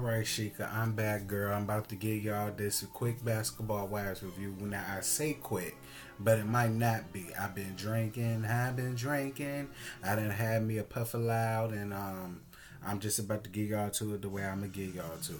Alright, Sheikah, I'm back, girl. I'm about to give y'all this quick basketball wives review. Now, I say quick, but it might not be. I've been drinking. I done had me a puff of loud, and I'm just about to get y'all to it the way I'm going to get y'all to it.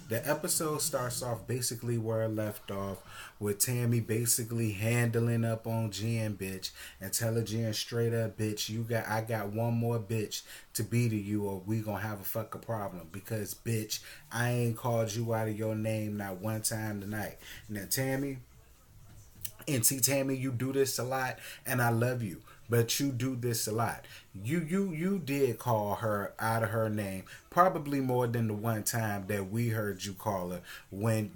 The episode starts off basically where it left off, with Tami basically handling up on Jen, bitch, and telling Jen straight up, bitch, I got one more bitch to be to you, or we gonna have a fucking problem, because bitch, I ain't called you out of your name not one time tonight. Now, Tami, and see, Tami, you do this a lot, and I love you. But you do this a lot. You did call her out of her name, probably more than the one time that we heard you call her when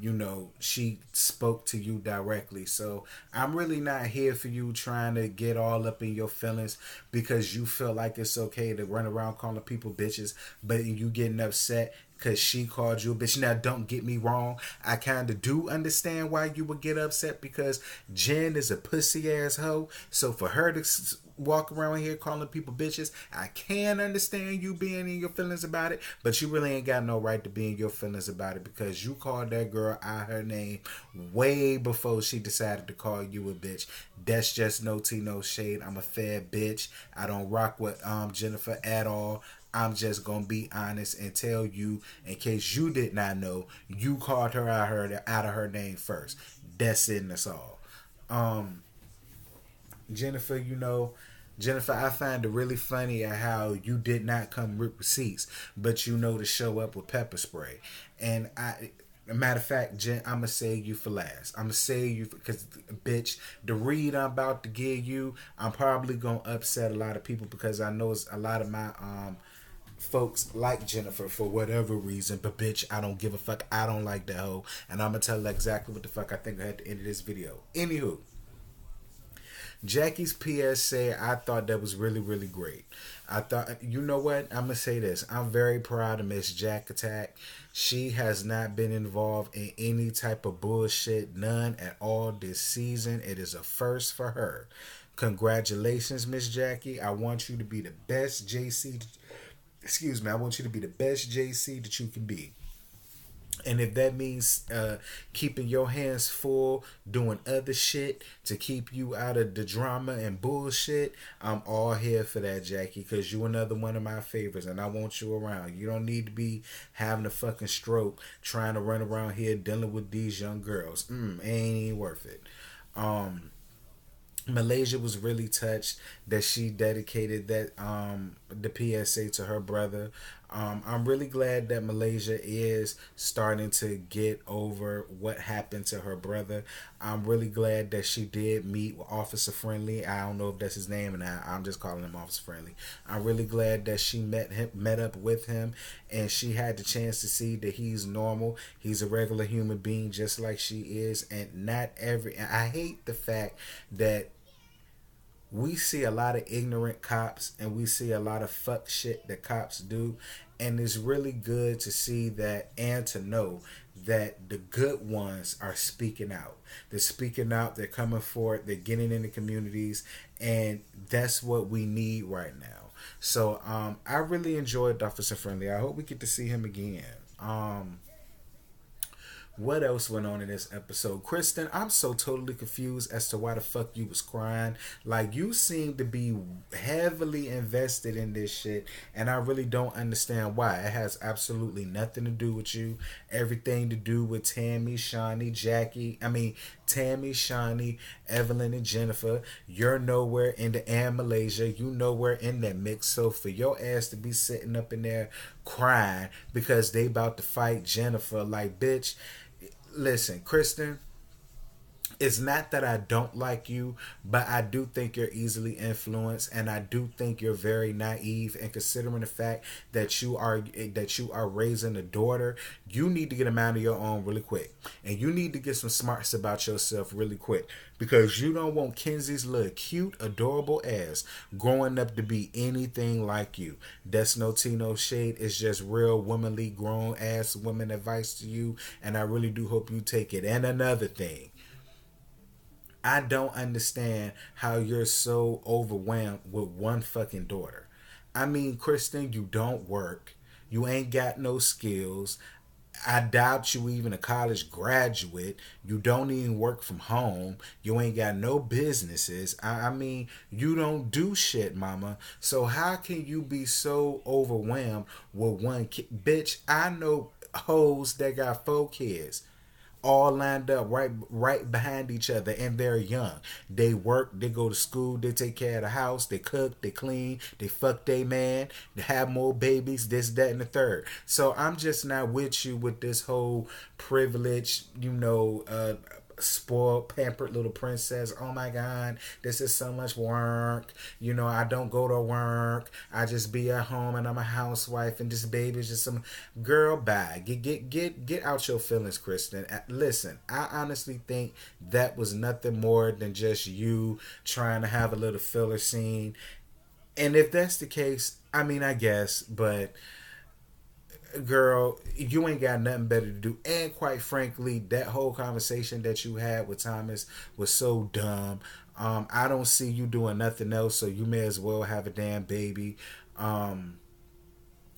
she spoke to you directly. So I'm really not here for you trying to get all up in your feelings because you feel like it's okay to run around calling people bitches, but you getting upset because she called you a bitch. Now, don't get me wrong. I kind of do understand why you would get upset, because Jen is a pussy ass hoe. So for her to walk around here calling people bitches, I can understand you being in your feelings about it. But you really ain't got no right to be in your feelings about it, because you called that girl out her name way before she decided to call you a bitch. That's just no tea, no shade. I'm a fair bitch. I don't rock with Jennifer at all. I'm just gonna be honest and tell you, in case you did not know, you called her out of her name first. That's it, and that's all. Um, Jennifer, Jennifer, I find it really funny at how you did not come with receipts, but to show up with pepper spray. And matter of fact, Jen, I'm gonna save you for last. I'm gonna save you because, bitch, the read I'm about to give you, I'm probably gonna upset a lot of people, because I know it's a lot of my folks like Jennifer for whatever reason, but bitch, I don't give a fuck. I don't like that hoe, and I'm gonna tell her exactly what the fuck I think at the end of this video. Anywho, Jackie's PSA, I thought that was really, really great. I thought, you know what? I'm gonna say this. I'm very proud of Miss Jack Attack. She has not been involved in any type of bullshit, none at all this season. It is a first for her. Congratulations, Miss Jackie. I want you to be the best JC. Excuse me. I want you to be the best JC that you can be. And if that means keeping your hands full, doing other shit to keep you out of the drama and bullshit, I'm all here for that, Jackie, because you another one of my favorites, and I want you around. You don't need to be having a fucking stroke trying to run around here dealing with these young girls. Ain't even worth it. Malaysia was really touched that she dedicated that the PSA to her brother. I'm really glad that Malaysia is starting to get over what happened to her brother. I'm really glad that she did meet with Officer Friendly. I don't know if that's his name, and I'm just calling him Officer Friendly. I'm really glad that she met up with him, and she had the chance to see that he's normal. He's a regular human being just like she is, and not every. I hate the fact that we see a lot of ignorant cops, and we see a lot of fuck shit that cops do, and it's really good to see that and to know that the good ones are speaking out. They're speaking out, they're coming forward, they're getting in the communities, and that's what we need right now. So I really enjoyed Officer Friendly. I hope we get to see him again. What else went on in this episode? Kristen, I'm so totally confused as to why the fuck you was crying. Like, you seem to be heavily invested in this shit, and I really don't understand why. It has absolutely nothing to do with you. Everything to do with Tami, Shawnee, Evelyn, and Jennifer. You're nowhere in the and Malaysia. You nowhere in that mix. So for your ass to be sitting up in there crying because they about to fight Jennifer, like, bitch, listen, Kristen, it's not that I don't like you, but I do think you're easily influenced, and I do think you're very naive. And considering the fact that you are raising a daughter, you need to get a mind of your own really quick, and you need to get some smarts about yourself really quick, because you don't want Kenzie's little cute, adorable ass growing up to be anything like you. That's no tea, no shade. It's just real womanly, grown ass woman advice to you, and I really do hope you take it. And another thing, I don't understand how you're so overwhelmed with one fucking daughter. I mean, Kristen, you don't work. You ain't got no skills. I doubt you even a college graduate. You don't even work from home. You ain't got no businesses. I mean, you don't do shit, mama. So how can you be so overwhelmed with one kid? Bitch, I know hoes that got 4 kids all lined up right behind each other, and they're young. They work, they go to school, they take care of the house, they cook, they clean, they fuck they man, they have more babies, this, that, and the third. So I'm just not with you with this whole privilege, spoiled, pampered little princess. Oh my God, this is so much work. I don't go to work. I just be at home and I'm a housewife and this baby is just some girl. Bye. Get out your feelings, Kristen. Listen, I honestly think that was nothing more than just you trying to have a little filler scene. And if that's the case, I mean, I guess, but girl, you ain't got nothing better to do. And quite frankly, that whole conversation that you had with Thomas was so dumb. I don't see you doing nothing else, so you may as well have a damn baby. Um,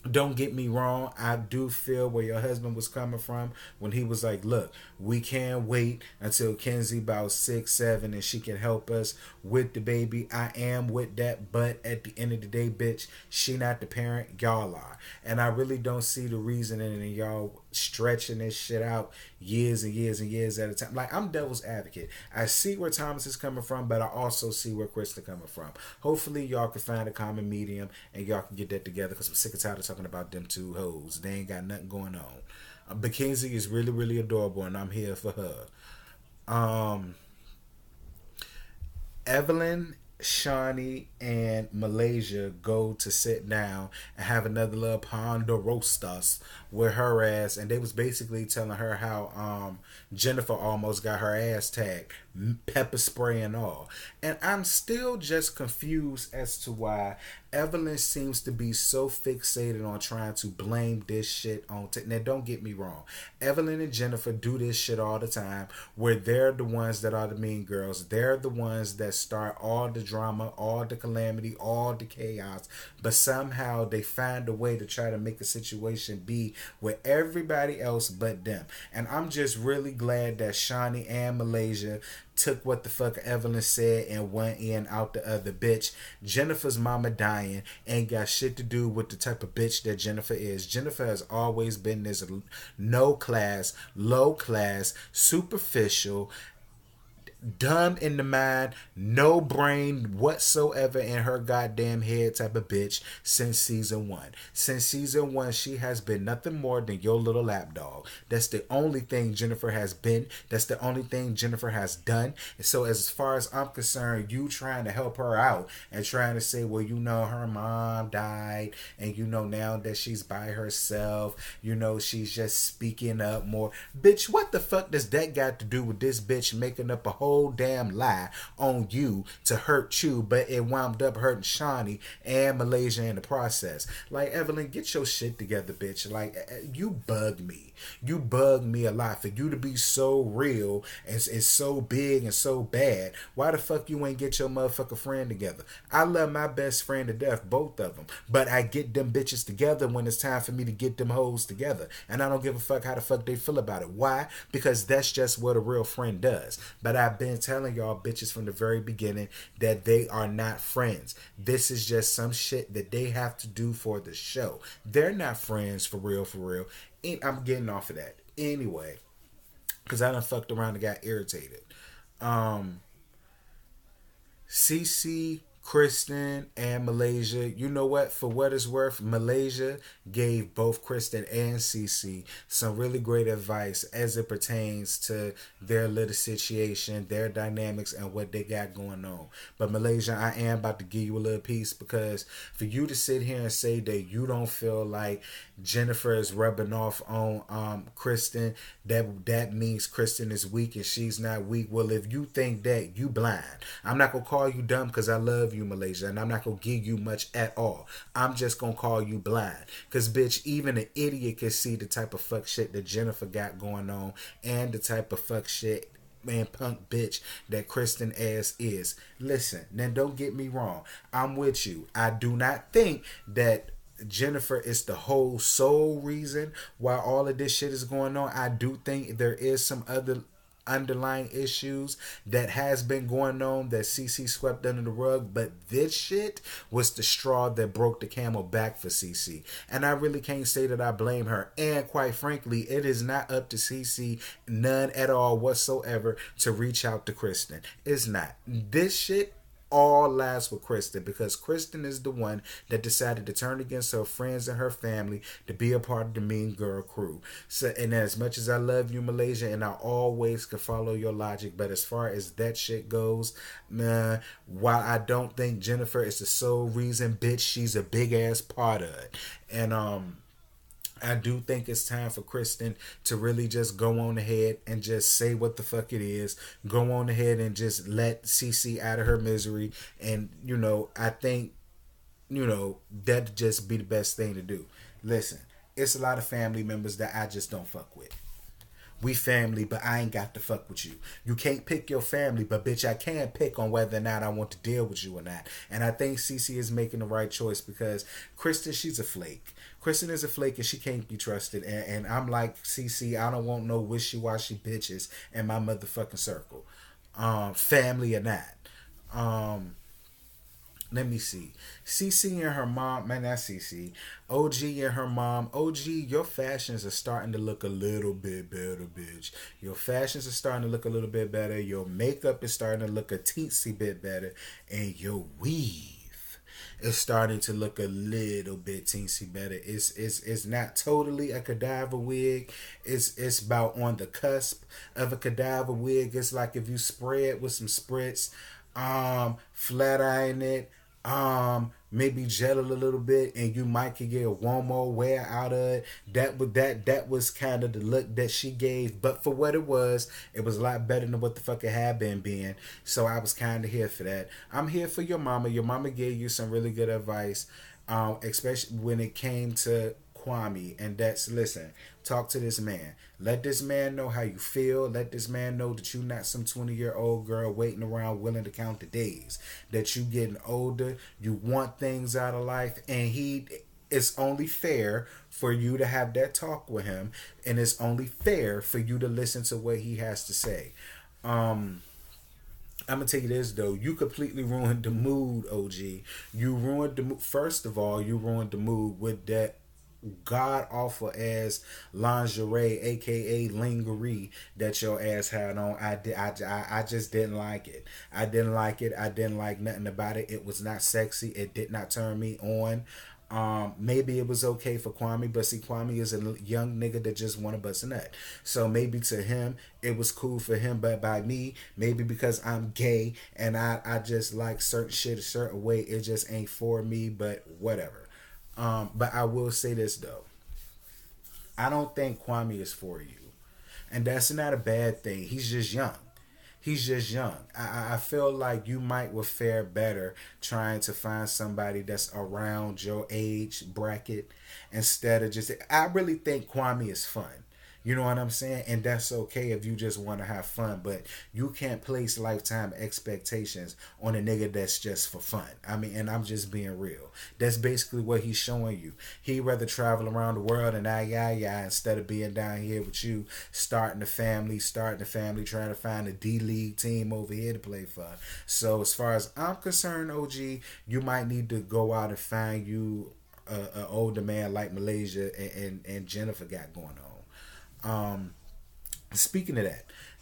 don't get me wrong, I do feel where your husband was coming from when he was like, look, we can't wait until Kenzie about 6 7 and she can help us with the baby. I am with that, but at the end of the day, bitch, she not the parent, y'all are. And I really don't see the reason in y'all stretching this shit out years and years and years at a time. Like, I'm devil's advocate. I see where Thomas is coming from, but I also see where Krista coming from. Hopefully y'all can find a common medium and y'all can get that together, because I'm sick and tired of talking about them two hoes. They ain't got nothing going on. Mackenzie is really, really adorable, and I'm here for her. Um, Evelyn, Shawnee, and Malaysia go to sit down and have another little ponderostas with her ass, and they was basically telling her how Jennifer almost got her ass tagged, pepper spray and all. And I'm still just confused as to why Evelyn seems to be so fixated on trying to blame this shit on. Now, don't get me wrong. Evelyn and Jennifer do this shit all the time, where they're the ones that are the mean girls. They're the ones that start all the drama, all the calamity, all the chaos. But somehow they find a way to try to make a situation be with everybody else but them. And I'm just really glad that Shawnee and Malaysia took what the fuck Evelyn said and went in out the other. Bitch, Jennifer's mama dying ain't got shit to do with the type of bitch that Jennifer is. Jennifer has always been this no class, low class, superficial, dumb in the mind, no brain whatsoever in her goddamn head type of bitch since season 1. Since season 1, she has been nothing more than your little lapdog. That's the only thing Jennifer has been. That's the only thing Jennifer has done. And so as far as I'm concerned, you trying to help her out and trying to say, well, her mom died, and now that she's by herself, she's just speaking up more. Bitch, what the fuck does that got to do with this bitch making up a whole damn lie on you to hurt you, but it wound up hurting Shawnee and Malaysia in the process? Like, Evelyn, get your shit together, bitch. Like, you bug me. You bug me a lot. For you to be so real and so big and so bad, why the fuck you ain't get your motherfucking friend together? I love my best friend to death, both of them, but I get them bitches together when it's time for me to get them hoes together, and I don't give a fuck how the fuck they feel about it. Why? Because that's just what a real friend does. But I've been telling y'all bitches from the very beginning that they are not friends. This is just some shit that they have to do for the show. They're not friends for real, for real. And I'm getting off of that anyway, because I done fucked around and got irritated. CeCe, Kristen, and Malaysia. You know what? For what it's worth, Malaysia gave both Kristen and CeCe some really great advice as it pertains to their little situation, their dynamics, and what they got going on. But Malaysia, I am about to give you a little piece, because for you to sit here and say that you don't feel like Jennifer is rubbing off on Kristen, that means Kristen is weak and she's not weak. Well, if you think that, you blind. I'm not gonna call you dumb because I love you, Malaysia, and I'm not gonna give you much at all. I'm just gonna call you blind, because bitch, even an idiot can see the type of fuck shit that Jennifer got going on and the type of fuck shit, man, punk bitch that Kristen ass is. Listen, now don't get me wrong, I'm with you. I do not think that Jennifer is the whole sole reason why all of this shit is going on. I do think there is some other underlying issues that has been going on that CeCe swept under the rug, but this shit was the straw that broke the camel back for CeCe. And I really can't say that I blame her. And quite frankly, it is not up to CeCe, none at all whatsoever, to reach out to Kristen. It's not. This shit all lies with Kristen, because Kristen is the one that decided to turn against her friends and her family to be a part of the Mean Girl crew. So, and as much as I love you, Malaysia, and I always can follow your logic, but as far as that shit goes, man, while I don't think Jennifer is the sole reason, bitch, she's a big ass part of it. And I do think it's time for Kristen to really just go on ahead and just say what the fuck it is. Go on ahead and just let CeCe out of her misery. And, I think, that'd just be the best thing to do. Listen, it's a lot of family members that I just don't fuck with. We family, but I ain't got to fuck with you. You can't pick your family, but bitch, I can pick on whether or not I want to deal with you or not. And I think CeCe is making the right choice, because Kristen, she's a flake. Kristen is a flake and she can't be trusted. And I'm like, CeCe, I don't want no wishy-washy bitches in my motherfucking circle. Family or not. Let me see. CeCe and her mom, man, not CeCe. OG and her mom. OG, your fashions are starting to look a little bit better, bitch. Your fashions are starting to look a little bit better. Your makeup is starting to look a teensy bit better. And your weave is starting to look a little bit teensy better. It's not totally a cadaver wig. It's about on the cusp of a cadaver wig. It's like if you spread with some spritz, flat iron it, maybe gel it a little bit, and you might could get one more wear out of it. That was kind of the look that she gave, but for what it was a lot better than what the fuck it had been being. So I was kind of here for that. I'm here for your mama. Your mama gave you some really good advice, especially when it came to Kwame, and that's, listen, talk to this man. Let this man know how you feel. Let this man know that you're not some 20-year-old girl waiting around willing to count the days. That you getting older, you want things out of life, and it's only fair for you to have that talk with him, and it's only fair for you to listen to what he has to say. I'm gonna tell you this though, you completely ruined the mood, OG. You ruined the mood. First of all, you ruined the mood with that god awful ass lingerie, aka lingerie, that your ass had on. I just didn't like it. I didn't like it. I didn't like nothing about it. It was not sexy. It did not turn me on. Maybe it was okay for Kwame, but see, Kwame is a young nigga that just want to bust a nut. So maybe to him it was cool for him, but by me, maybe because I'm gay and I just like certain shit a certain way, it just ain't for me. But whatever. But I will say this though, I don't think Kwame is for you, and that's not a bad thing. He's just young. He's just young. I feel like you might would fare better trying to find somebody that's around your age bracket instead of just. I really think Kwame is fun. You know what I'm saying? And that's okay if you just want to have fun, but you can't place lifetime expectations on a nigga that's just for fun. I mean, and I'm just being real. That's basically what he's showing you. He'd rather travel around the world and instead of being down here with you, starting a family, trying to find a D-League team over here to play for. So as far as I'm concerned, OG, you might need to go out and find you an older man like Malaysia and Jennifer got going on. Speaking of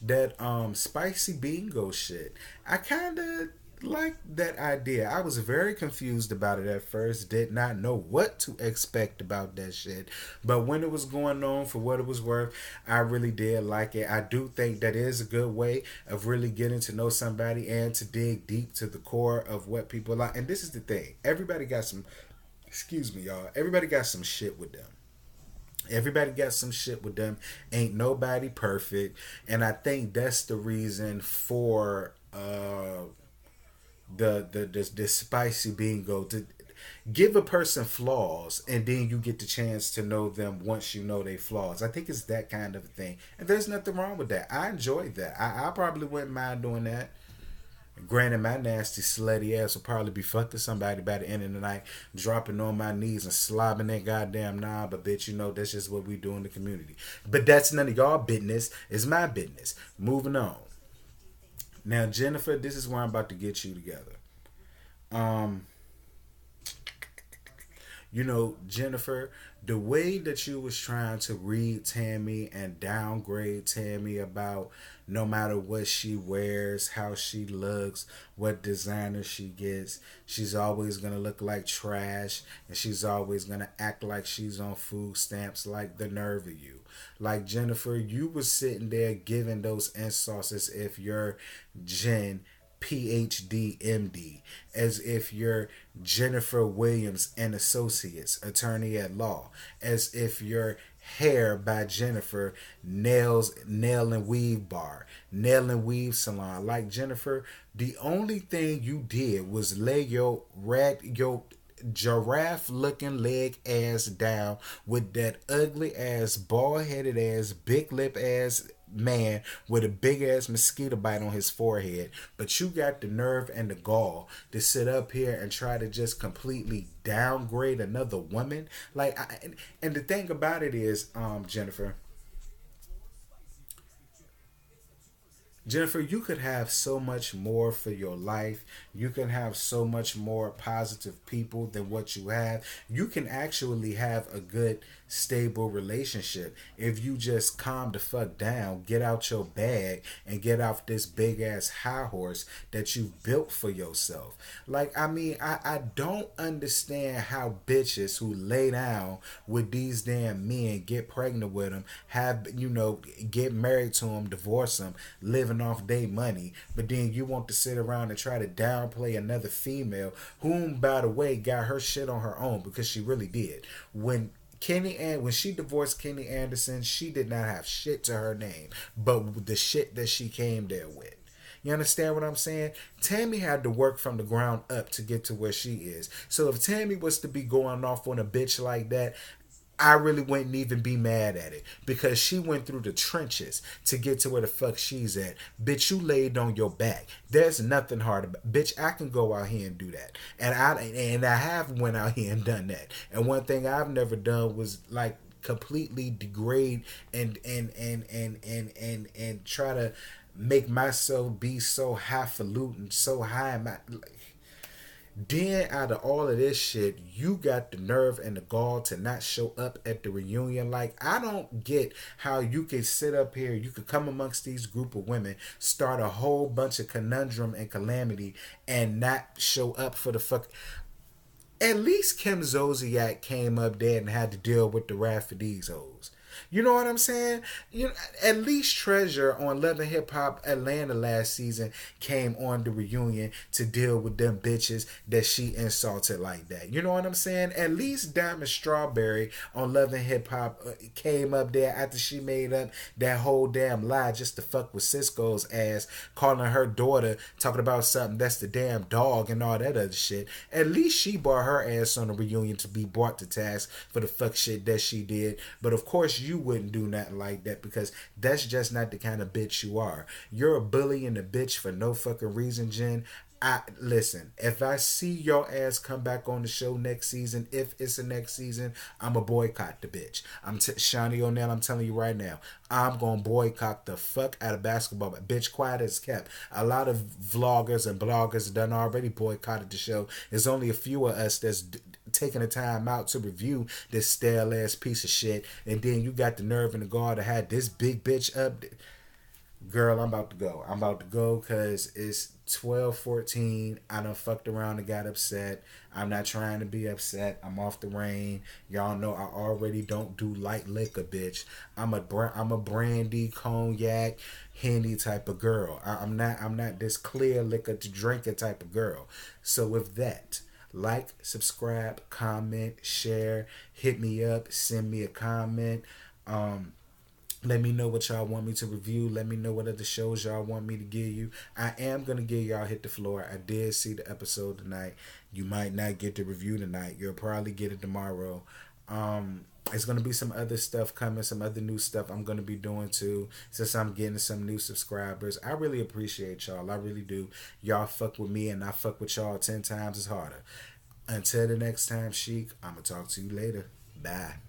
that spicy bingo shit, I kind of like that idea. I was very confused about it at first, did not know what to expect about that shit, but when it was going on, for what it was worth, I really did like it. I do think that is a good way of really getting to know somebody and to dig deep to the core of what people like. And this is the thing, everybody got some, excuse me y'all, everybody got some shit with them. Everybody got some shit with them. Ain't nobody perfect. And I think that's the reason for the spicy bingo, to give a person flaws and then you get the chance to know them once you know they flaws. I think it's that kind of thing. And there's nothing wrong with that. I enjoy that. I probably wouldn't mind doing that. Granted, my nasty slutty ass will probably be fucking somebody by the end of the night, dropping on my knees and slobbing that goddamn knob. But bitch, you know that's just what we do in the community. But that's none of y'all business. It's my business. Moving on. Now, Jennifer, this is where I'm about to get you together. Um, Jennifer, the way that you was trying to read Tami and downgrade Tami about no matter what she wears, how she looks, what designer she gets, she's always gonna look like trash and she's always gonna act like she's on food stamps. Like, the nerve of you. Like, Jennifer, you was sitting there giving those insults as if you're Jen PhD MD, as if you're Jennifer Williams and Associates, attorney at law, as if you're Hair by Jennifer, nail and weave bar, nail and weave salon. Like, Jennifer, the only thing you did was lay your giraffe looking leg ass down with that ugly ass, bald headed ass, big lip ass man with a big ass mosquito bite on his forehead. But you got the nerve and the gall to sit up here and try to just completely downgrade another woman. Like, and the thing about it is, Jennifer, you could have so much more for your life. You can have so much more positive people than what you have. You can actually have a good, stable relationship if you just calm the fuck down, get out your bag, and get off this big ass high horse that you built for yourself. Like, I don't understand how bitches who lay down with these damn men, get pregnant with them, get married to them, divorce them, living off their money, but then you want to sit around and try to downplay another female, whom, by the way, got her shit on her own, because she really did. When she divorced Kenny Anderson, she did not have shit to her name, but the shit that she came there with. You understand what I'm saying? Tami had to work from the ground up to get to where she is. So if Tami was to be going off on a bitch like that, I really wouldn't even be mad at it, because she went through the trenches to get to where the fuck she's at. Bitch, you laid on your back. There's nothing hard about. Bitch, I can go out here and do that, and I have went out here and done that. And one thing I've never done was, like, completely degrade and try to make myself be so highfalutin, so high in my. Then, out of all of this shit, you got the nerve and the gall to not show up at the reunion. Like, I don't get how you could sit up here, you could come amongst these group of women, start a whole bunch of conundrum and calamity, and not show up for the fuck. At least Kim Zolciak came up there and had to deal with the wrath of these hoes. You know what I'm saying? At least Treasure on Love and Hip Hop Atlanta last season came on the reunion to deal with them bitches that she insulted like that. You know what I'm saying? At least Diamond Strawberry on Love and Hip Hop came up there after she made up that whole damn lie just to fuck with Cisco's ass, calling her daughter, talking about something that's the damn dog and all that other shit. At least she brought her ass on the reunion to be brought to task for the fuck shit that she did. But of course, you wouldn't do nothing like that, because that's just not the kind of bitch you are. You're a bully and a bitch for no fucking reason, Jen. Listen, if I see your ass come back on the show next season, if it's the next season, I'ma boycott the bitch. Shawnee O'Neal, I'm telling you right now, I'm gonna boycott the fuck out of basketball. Bitch, quiet as kept. A lot of vloggers and bloggers done already boycotted the show. There's only a few of us that's taking the time out to review this stale ass piece of shit, and then you got the nerve and the gall to have this big bitch up. Girl, I'm about to go. I'm about to go because it's 12:14. I done fucked around and got upset. I'm not trying to be upset. I'm off the rain. Y'all know I already don't do light liquor, bitch. I'm a brandy, cognac, Henny type of girl. I'm not this clear liquor to drink it type of girl. So with that, like, subscribe, comment, share, hit me up, send me a comment. Let me know what y'all want me to review. Let me know what other shows y'all want me to give you. I am going to give y'all Hit the Floor. I did see the episode tonight. You might not get the review tonight. You'll probably get it tomorrow. There's gonna be some other stuff coming, some other new stuff I'm gonna be doing too. Since I'm getting some new subscribers, I really appreciate y'all. I really do. Y'all fuck with me, and I fuck with y'all 10 times as harder. Until the next time, Sheik. I'ma talk to you later. Bye.